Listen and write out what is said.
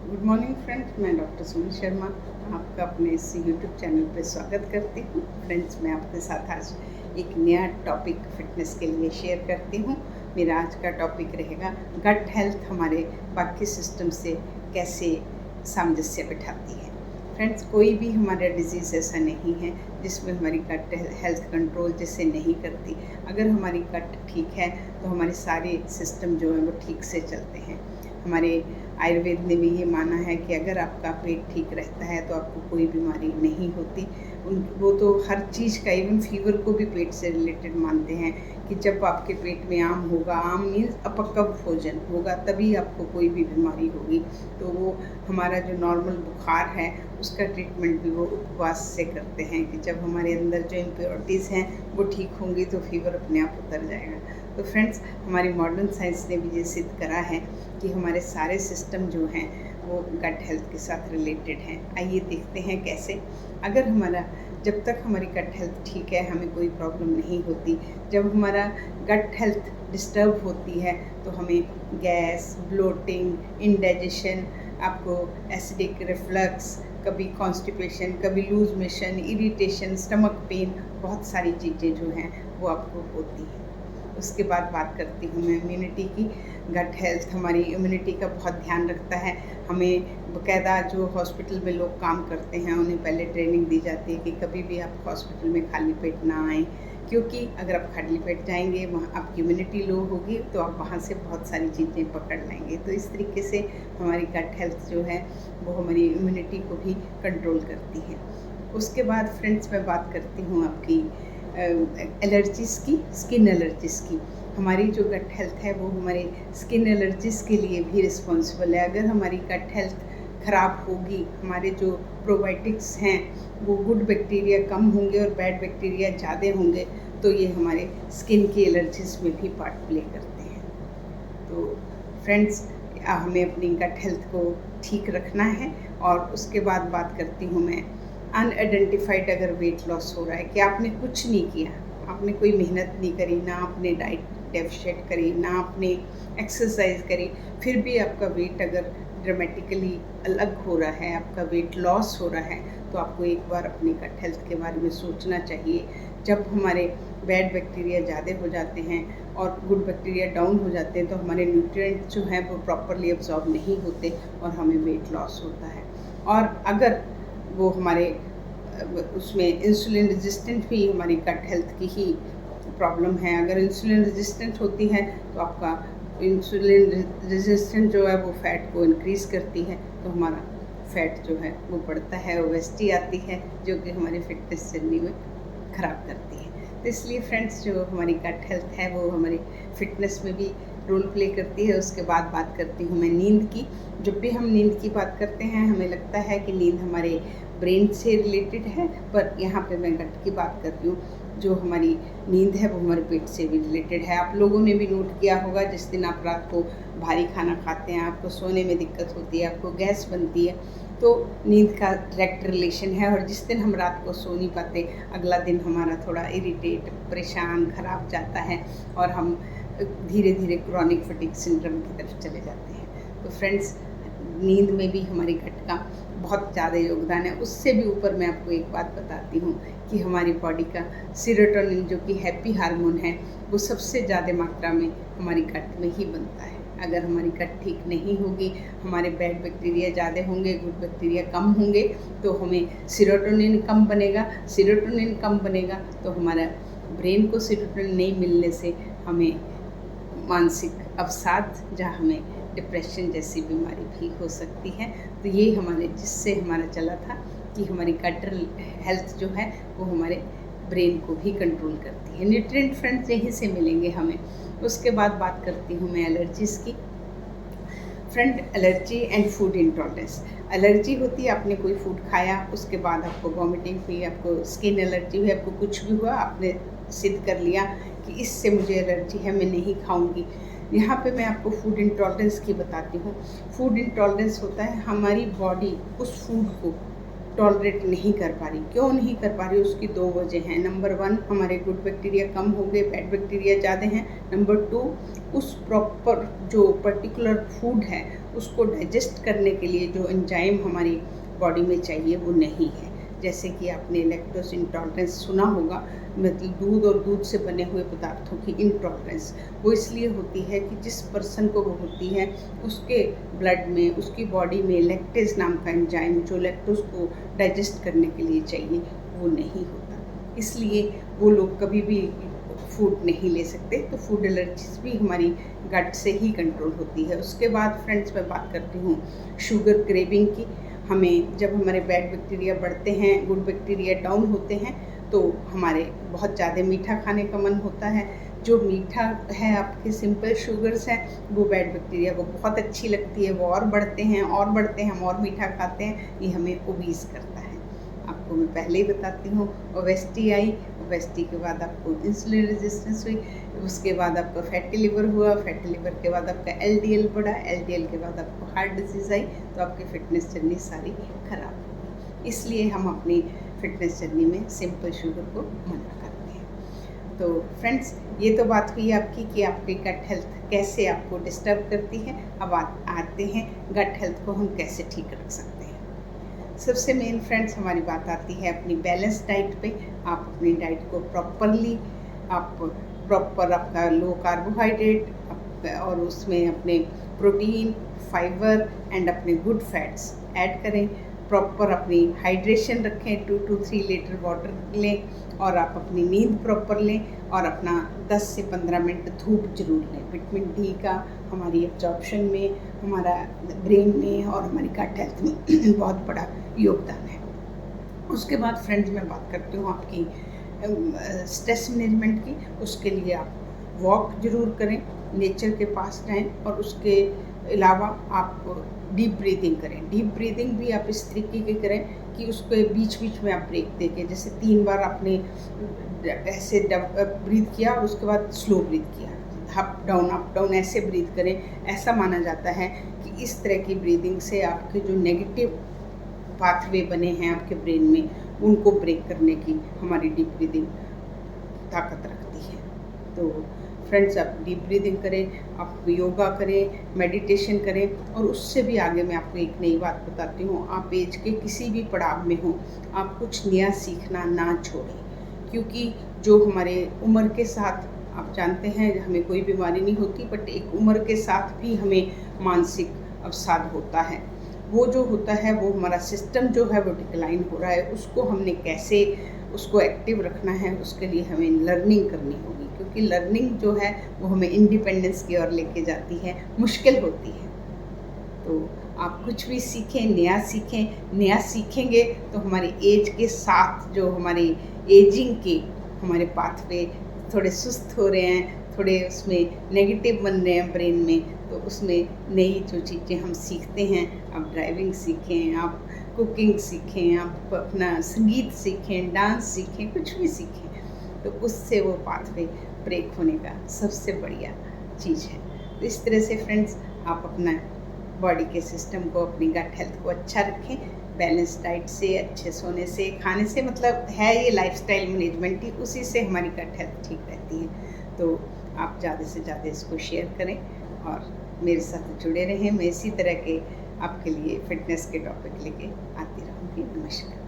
Good morning friends, मैं doctor Sunil Sharma आपका अपने इस यूट्यूब चैनल पर स्वागत करती हूँ। फ्रेंड्स, मैं आपके साथ आज एक नया टॉपिक फिटनेस के लिए शेयर करती हूँ। मेरा आज का टॉपिक रहेगा गट हेल्थ हमारे बाकी सिस्टम से कैसे सामंजस्य बिठाती है। फ्रेंड्स, कोई भी हमारा डिजीज़ ऐसा नहीं है जिसमें हमारी गट हेल्थ कंट्रोल जिससे नहीं करती। अगर हमारी गट ठीक है तो हमारे सारे सिस्टम जो है वो ठीक से चलते हैं। हमारे आयुर्वेद ने भी ये माना है कि अगर आपका पेट ठीक रहता है तो आपको कोई बीमारी नहीं होती। वो तो हर चीज़ का, इवन फीवर को भी पेट से रिलेटेड मानते हैं कि जब आपके पेट में आम होगा, आम मीन्स अपक्व भोजन होगा, तभी आपको कोई भी बीमारी होगी। तो वो हमारा जो नॉर्मल बुखार है उसका ट्रीटमेंट भी वो उपवास से करते हैं कि जब हमारे अंदर जो इम्प्योरिटीज़ हैं वो ठीक होंगी तो फीवर अपने आप उतर जाएगा। तो फ्रेंड्स, हमारी मॉडर्न साइंस ने भी ये सिद्ध करा है कि हमारे सारे सिस्टम जो हैं वो गट हेल्थ के साथ रिलेटेड हैं। आइए देखते हैं कैसे। जब तक हमारी गट हेल्थ ठीक है हमें कोई प्रॉब्लम नहीं होती। जब हमारा गट हेल्थ डिस्टर्ब होती है तो हमें गैस, ब्लोटिंग, इंडाइजेशन, आपको एसिडिक रिफ्लक्स, कभी कॉन्स्टिपेशन, कभी loose motion, irritation, stomach pain, बहुत सारी चीज़ें जो हैं वो आपको होती हैं। उसके बाद बात करती हूँ मैं इम्यूनिटी की। गट हेल्थ हमारी इम्यूनिटी का बहुत ध्यान रखता है। हमें बाकायदा जो हॉस्पिटल में लोग काम करते हैं उन्हें पहले ट्रेनिंग दी जाती है कि कभी भी आप हॉस्पिटल में खाली पेट ना आएँ, क्योंकि अगर आप खाली पेट जाएंगे वहाँ आपकी इम्यूनिटी लो होगी तो आप वहाँ से बहुत सारी चीज़ें पकड़ लेंगे। तो इस तरीके से हमारी गट हेल्थ जो है वो हमारी इम्यूनिटी को भी कंट्रोल करती है। उसके बाद फ्रेंड्स, मैं बात करती हूँ आपकी एलर्जीज़ की, स्किन एलर्जीज़ की। हमारी जो गट हेल्थ है वो हमारे स्किन एलर्जीज़ के लिए भी रिस्पॉन्सिबल है। अगर हमारी गट हेल्थ ख़राब होगी, हमारे जो प्रोबायोटिक्स हैं वो गुड बैक्टीरिया कम होंगे और बैड बैक्टीरिया ज़्यादा होंगे तो ये हमारे स्किन की एलर्जीज़ में भी पार्ट प्ले करते हैं। तो फ्रेंड्स, हमें अपनी गट हेल्थ को ठीक रखना है। और उसके बाद बात करती हूँ मैं अनआइडेंटिफाइड अगर वेट लॉस हो रहा है कि आपने कुछ नहीं किया, आपने कोई मेहनत नहीं करी, ना आपने डाइट डेफिशिएट करी, ना आपने एक्सरसाइज करी, फिर भी आपका वेट अगर ड्रामेटिकली अलग हो रहा है, आपका वेट लॉस हो रहा है, तो आपको एक बार अपनी गट हेल्थ के बारे में सोचना चाहिए। जब हमारे बैड बैक्टीरिया ज़्यादा हो जाते हैं और गुड बैक्टीरिया डाउन हो जाते हैं तो हमारे न्यूट्रिएंट जो हैं वो प्रॉपरली एब्जॉर्ब नहीं होते और हमें वेट लॉस होता है। और अगर वो हमारे उसमें इंसुलिन रेजिस्टेंट भी हमारी गट हेल्थ की ही प्रॉब्लम है। अगर इंसुलिन रेजिस्टेंट होती है तो आपका इंसुलिन रेजिस्टेंट जो है वो फैट को इंक्रीज़ करती है, तो हमारा फैट जो है वो बढ़ता है, ओबेसिटी आती है जो कि हमारी फिटनेस जर्नी में ख़राब करती है। तो इसलिए फ्रेंड्स, जो हमारी गट हेल्थ है वो हमारी फिटनेस में भी रोल प्ले करती है। उसके बाद बात करती हूँ मैं नींद की। जब भी हम नींद की बात करते हैं हमें लगता है कि नींद हमारे ब्रेन से रिलेटेड है, पर यहाँ पे मैं गट की बात कर रही हूँ। जो हमारी नींद है वो हमारे पेट से भी रिलेटेड है। आप लोगों ने भी नोट किया होगा, जिस दिन आप रात को भारी खाना खाते हैं, आपको सोने में दिक्कत होती है, आपको गैस बनती है, तो नींद का डायरेक्ट रिलेशन है। और जिस दिन हम रात को सो नहीं पाते, अगला दिन हमारा थोड़ा इरिटेट, परेशान, ख़राब जाता है और हम धीरे धीरे क्रॉनिक फटीग सिंड्रोम की तरफ चले जाते हैं। तो फ्रेंड्स, नींद में भी हमारी गट का बहुत ज़्यादा योगदान है। उससे भी ऊपर मैं आपको एक बात बताती हूँ कि हमारी बॉडी का सेरोटोनिन जो कि हैप्पी हार्मोन है वो सबसे ज़्यादा मात्रा में हमारी गट में ही बनता है। अगर हमारी गट ठीक नहीं होगी, हमारे बैड बैक्टीरिया ज़्यादा होंगे, गुड बैक्टीरिया कम होंगे, तो हमें सेरोटोनिन कम बनेगा। सेरोटोनिन कम बनेगा तो हमारा ब्रेन को सेरोटोनिन नहीं मिलने से हमें मानसिक अवसाद, जहाँ हमें डिप्रेशन जैसी बीमारी भी हो सकती है। तो ये जिससे हमारा चला था कि हमारी गट हेल्थ जो है वो हमारे ब्रेन को भी कंट्रोल करती है। न्यूट्रिएंट फ्रेंड्स यहीं से मिलेंगे हमें। उसके बाद बात करती हूँ मैं एलर्जीज़ की। Friend, allergy and food intolerance. Allergy होती है, आपने कोई फूड खाया, उसके बाद आपको वॉमिटिंग हुई, आपको स्किन एलर्जी हुई, आपको कुछ भी हुआ, आपने सिद्ध कर लिया कि इससे मुझे एलर्जी है, मैं नहीं खाऊंगी। यहाँ पे मैं आपको फूड इंटॉलरेंस की बताती हूँ। फूड इंटॉलरेंस होता है हमारी बॉडी उस फूड को टॉलरेट नहीं कर पा रही। क्यों नहीं कर पा रही? उसकी 2 वजह हैं। नंबर 1, हमारे गुड बैक्टीरिया कम हो गए, बैड बैक्टीरिया ज़्यादा हैं। नंबर 2, उस प्रॉपर जो पर्टिकुलर फूड है उसको डाइजेस्ट करने के लिए जो एंजाइम हमारी बॉडी में चाहिए वो नहीं है। जैसे कि आपने लैक्टोज इंटॉलरेंस सुना होगा, मतलब दूध और दूध से बने हुए पदार्थों की इंटॉलरेंस। वो इसलिए होती है कि जिस पर्सन को वो होती है उसके ब्लड में, उसकी बॉडी में लैक्टेज नाम का एंजाइम जो लैक्टोज को डाइजेस्ट करने के लिए चाहिए वो नहीं होता। इसलिए वो लोग कभी भी फूड नहीं ले सकते। तो फूड एलर्जीज भी हमारी गट से ही कंट्रोल होती है। उसके बाद फ्रेंड्स मैं बात करती हूँ शुगर क्रेविंग की। हमें जब हमारे बैड बैक्टीरिया बढ़ते हैं, गुड बैक्टीरिया डाउन होते हैं, तो हमारे बहुत ज़्यादा मीठा खाने का मन होता है। जो मीठा है, आपके सिंपल शुगर्स हैं, वो बैड बैक्टीरिया को बहुत अच्छी लगती है, वो और बढ़ते हैं और बढ़ते हैं, हम और मीठा खाते हैं, ये हमें ओबीज करता है। आपको मैं पहले ही बताती हूँ, ओबेसिटी आई, ओबेसिटी के बाद आपको इंसुलिन रेजिस्टेंस हुई, उसके बाद आपका फैटी लिवर हुआ, फैटी लिवर के बाद आपका एलडीएल बढ़ा, एलडीएल के बाद आपको हार्ट डिजीज़ आई, तो आपकी फ़िटनेस जर्नी सारी खराब होगी। इसलिए हम अपनी फ़िटनेस जर्नी में सिंपल शुगर को मना करते हैं। तो फ्रेंड्स, ये तो बात हुई आपकी कि आपकी गट हेल्थ कैसे आपको डिस्टर्ब करती है। अब आते हैं गट हेल्थ को हम कैसे ठीक रख सकते हैं। सबसे मेन फ्रेंड्स हमारी बात आती है अपनी बैलेंस डाइट पे। आप अपनी डाइट को प्रॉपरली, आप प्रॉपर आपका लो कार्बोहाइड्रेट और उसमें अपने प्रोटीन, फाइबर एंड अपने गुड फैट्स ऐड करें। प्रॉपर अपनी हाइड्रेशन रखें, 2 to 3 लीटर वाटर लें और आप अपनी नींद प्रॉपर लें और अपना 10 से 15 मिनट धूप जरूर लें। विटामिन डी का हमारी एब्जॉर्प्शन में, हमारा ब्रेन में और हमारी गट हेल्थ में बहुत बड़ा योगदान है। उसके बाद फ्रेंड्स मैं बात करती हूँ आपकी स्ट्रेस मैनेजमेंट की। उसके लिए आप वॉक ज़रूर करें, नेचर के पास जाएं और उसके अलावा आप डीप ब्रीदिंग करें। डीप ब्रीदिंग भी आप इस तरीके की करें कि उसके बीच बीच में आप ब्रेक देके, जैसे 3 बार आपने ऐसे ब्रीथ किया और उसके बाद स्लो ब्रीथ किया, अप डाउन ऐसे ब्रीथ करें। ऐसा माना जाता है कि इस तरह की ब्रीदिंग से आपके जो नेगेटिव पाथवे बने हैं आपके ब्रेन में, उनको ब्रेक करने की हमारी डीप ब्रीदिंग ताकत रखती है। तो फ्रेंड्स, आप डीप ब्रीदिंग करें, आप योगा करें, मेडिटेशन करें। और उससे भी आगे मैं आपको एक नई बात बताती हूँ। आप एज के किसी भी पड़ाव में हो, आप कुछ नया सीखना ना छोड़ें, क्योंकि जो हमारे उम्र के साथ, आप जानते हैं हमें कोई बीमारी नहीं होती, बट एक उम्र के साथ भी हमें मानसिक अवसाद होता है। वो जो होता है वो हमारा सिस्टम जो है वो डिक्लाइन हो रहा है। उसको हमने कैसे उसको एक्टिव रखना है, उसके लिए हमें लर्निंग करनी होगी, क्योंकि लर्निंग जो है वो हमें इंडिपेंडेंस की ओर लेके जाती है, मुश्किल होती है। तो आप कुछ भी सीखें, नया सीखेंगे तो हमारे एज के साथ जो हमारे एजिंग के हमारे पाथवे थोड़े सुस्त हो रहे हैं, थोड़े उसमें नेगेटिव बन रहे हैं ब्रेन में, तो उसमें नई जो चीज़ें हम सीखते हैं, आप ड्राइविंग सीखें, आप कुकिंग सीखें, आप अपना संगीत सीखें, डांस सीखें, कुछ भी सीखें, तो उससे वो पाथवे ब्रेक होने का सबसे बढ़िया चीज़ है। तो इस तरह से फ्रेंड्स, आप अपना बॉडी के सिस्टम को, अपनी गट हेल्थ को अच्छा रखें। बैलेंस डाइट से, अच्छे सोने से, खाने से, मतलब है ये लाइफस्टाइल मैनेजमेंट ही, उसी से हमारी गट हेल्थ ठीक रहती है। तो आप ज़्यादा से ज़्यादा इसको शेयर करें और मेरे साथ जुड़े रहें। मैं इसी तरह के आपके लिए फ़िटनेस के टॉपिक लेके आती रहूँगी। नमस्कार।